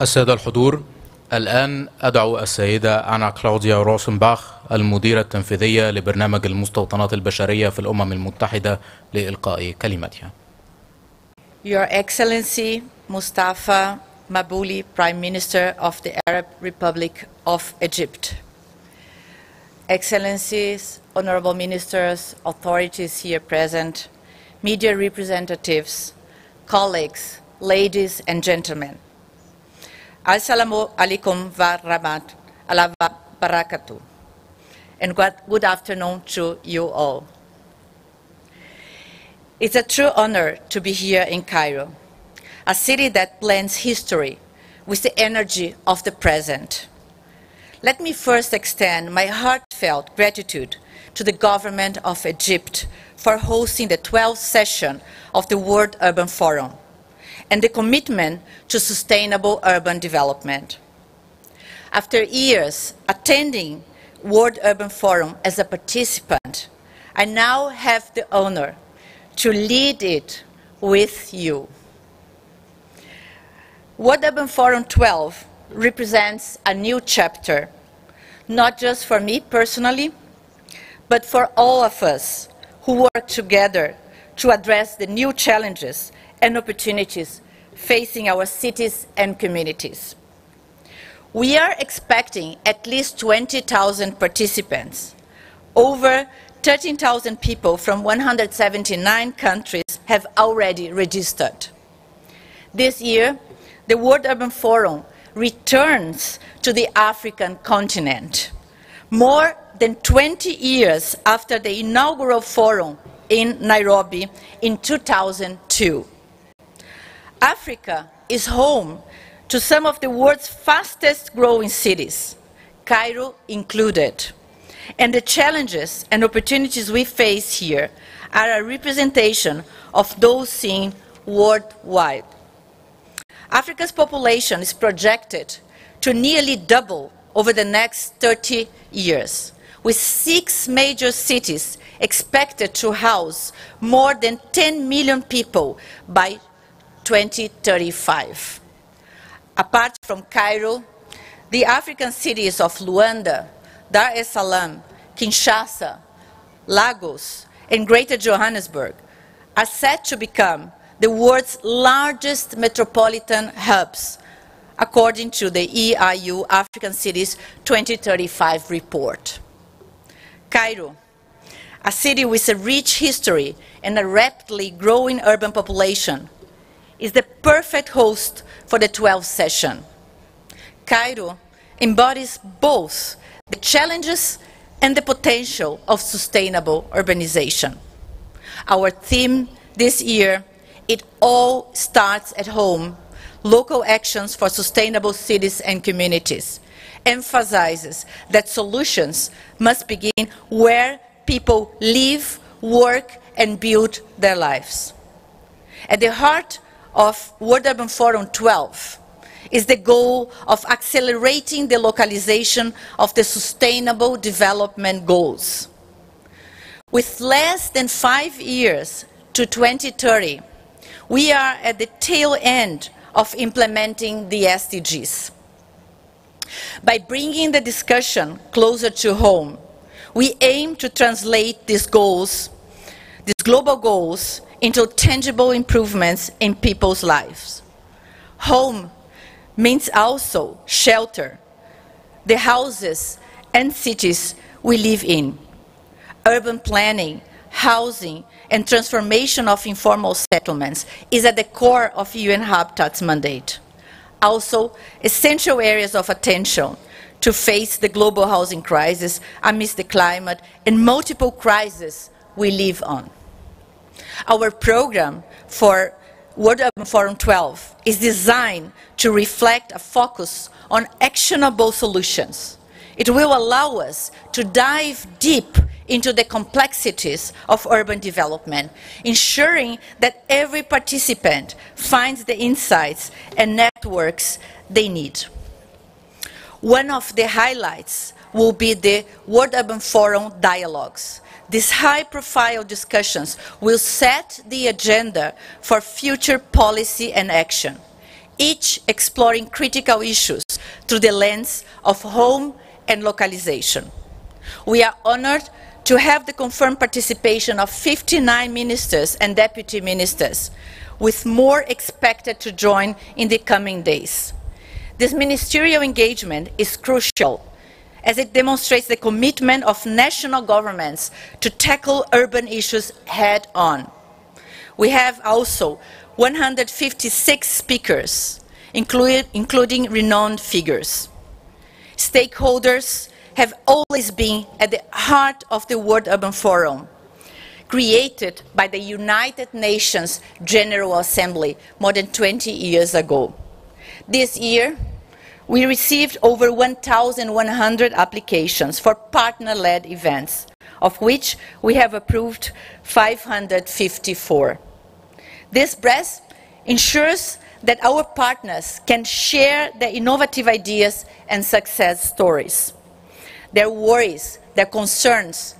السادة الحضور، الآن أدعو السيدة أنا كلاوديا روسنباخ المديرة التنفيذية لبرنامج المستوطنات البشرية في الأمم المتحدة لإلقاء كلمتها. Your Excellency Mustafa Mabouli, Prime Minister of the Arab Republic of Egypt. Excellencies, Honorable Ministers, authorities here present, media representatives, colleagues, ladies and gentlemen. Assalamu alaikum wa rahmatullahi wa barakatuh. And good afternoon to you all. It's a true honor to be here in Cairo, a city that blends history with the energy of the present. Let me first extend my heartfelt gratitude to the government of Egypt for hosting the 12th session of the World Urban Forum and the commitment to sustainable urban development. After years attending World Urban Forum as a participant, I now have the honor to lead it with you. World Urban Forum 12 represents a new chapter, not just for me personally, but for all of us who work together to address the new challenges and opportunities facing our cities and communities. We are expecting at least 20,000 participants. Over 13,000 people from 179 countries have already registered. This year, the World Urban Forum returns to the African continent, more than 20 years after the inaugural forum in Nairobi in 2002. Africa is home to some of the world's fastest growing cities, Cairo included. And the challenges and opportunities we face here are a representation of those seen worldwide. Africa's population is projected to nearly double over the next 30 years, with 6 major cities expected to house more than 10 million people by 2035. Apart from Cairo, the African cities of Luanda, Dar es Salaam, Kinshasa, Lagos, and Greater Johannesburg are set to become the world's largest metropolitan hubs, according to the EIU African Cities 2035 report. Cairo, a city with a rich history and a rapidly growing urban population, is the perfect host for the 12th session. Cairo embodies both the challenges and the potential of sustainable urbanization. Our theme this year, it all starts at home, local actions for sustainable cities and communities, emphasizes that solutions must begin where people live, work, and build their lives. At the heart of World Urban Forum 12 is the goal of accelerating the localization of the Sustainable Development Goals. With less than 5 years to 2030, we are at the tail end of implementing the SDGs. By bringing the discussion closer to home, we aim to translate these goals, these global goals, into tangible improvements in people's lives. Home means also shelter, the houses and cities we live in. Urban planning, housing, and transformation of informal settlements is at the core of UN Habitat's mandate. Also, essential areas of attention to face the global housing crisis amidst the climate and multiple crises we live on. Our program for World Urban Forum 12 is designed to reflect a focus on actionable solutions. It will allow us to dive deep into the complexities of urban development, ensuring that every participant finds the insights and networks they need. One of the highlights will be the World Urban Forum dialogues. These high-profile discussions will set the agenda for future policy and action. each exploring critical issues through the lens of home and localization. We are honored to have the confirmed participation of 59 ministers and deputy ministers, with more expected to join in the coming days. This ministerial engagement is crucial as it demonstrates the commitment of national governments to tackle urban issues head-on. We have also 156 speakers, including renowned figures. Stakeholders have always been at the heart of the World Urban Forum, created by the United Nations General Assembly more than 20 years ago. This year, we received over 1,100 applications for partner-led events, of which we have approved 554. This breadth ensures that our partners can share their innovative ideas and success stories, their worries, their concerns,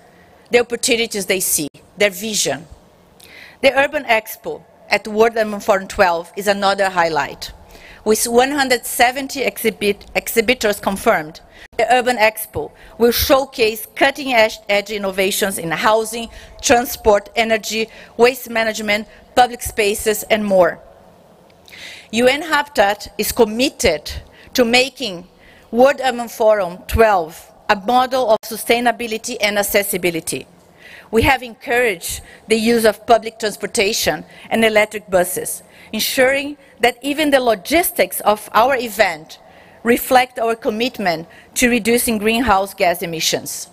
the opportunities they see, their vision. The Urban Expo at World Urban Forum 12 is another highlight. With 170 exhibitors confirmed, the Urban Expo will showcase cutting-edge innovations in housing, transport, energy, waste management, public spaces, and more. UN Habitat is committed to making World Urban Forum 12 a model of sustainability and accessibility. We have encouraged the use of public transportation and electric buses, ensuring that even the logistics of our event reflect our commitment to reducing greenhouse gas emissions.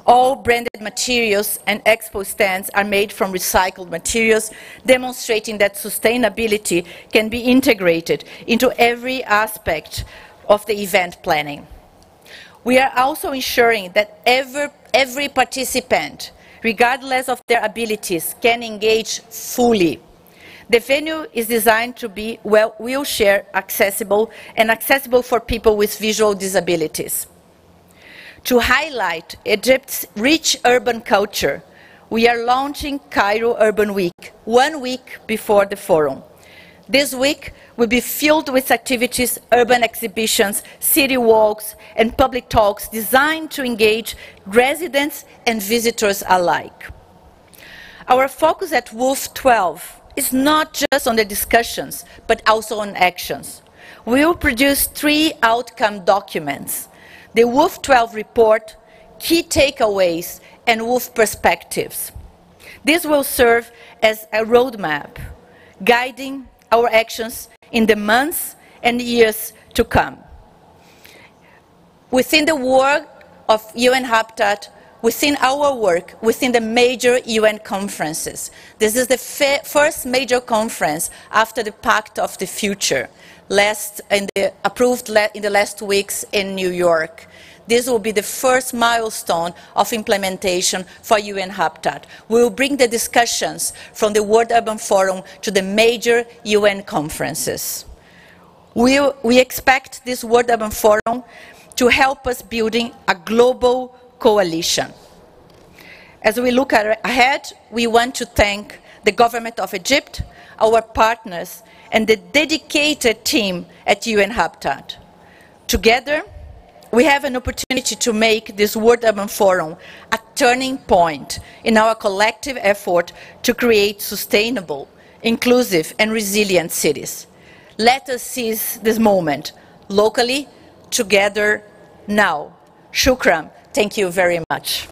All branded materials and expo stands are made from recycled materials, demonstrating that sustainability can be integrated into every aspect of the event planning. We are also ensuring that every participant, regardless of their abilities, can engage fully. The venue is designed to be wheelchair accessible and accessible for people with visual disabilities. To highlight Egypt's rich urban culture, we are launching Cairo Urban Week, 1 week before the forum. This week will be filled with activities, urban exhibitions, city walks, and public talks designed to engage residents and visitors alike. Our focus at WUF 12 is not just on the discussions, but also on actions. We will produce 3 outcome documents: the WUF 12 report, key takeaways, and WUF perspectives. This will serve as a roadmap, guiding our actions in the months and years to come. Within the work of UN Habitat, within our work, within the major UN conferences, this is the first major conference after the Pact of the Future, approved in the last weeks in New York. This will be the first milestone of implementation for UN Habitat. We will bring the discussions from the World Urban Forum to the major UN conferences. We expect this World Urban Forum to help us building a global coalition. As we look ahead, we want to thank the government of Egypt, our partners, and the dedicated team at UN Habitat. Together, we have an opportunity to make this World Urban Forum a turning point in our collective effort to create sustainable, inclusive, and resilient cities. Let us seize this moment locally, together, now. Shukran. Thank you very much.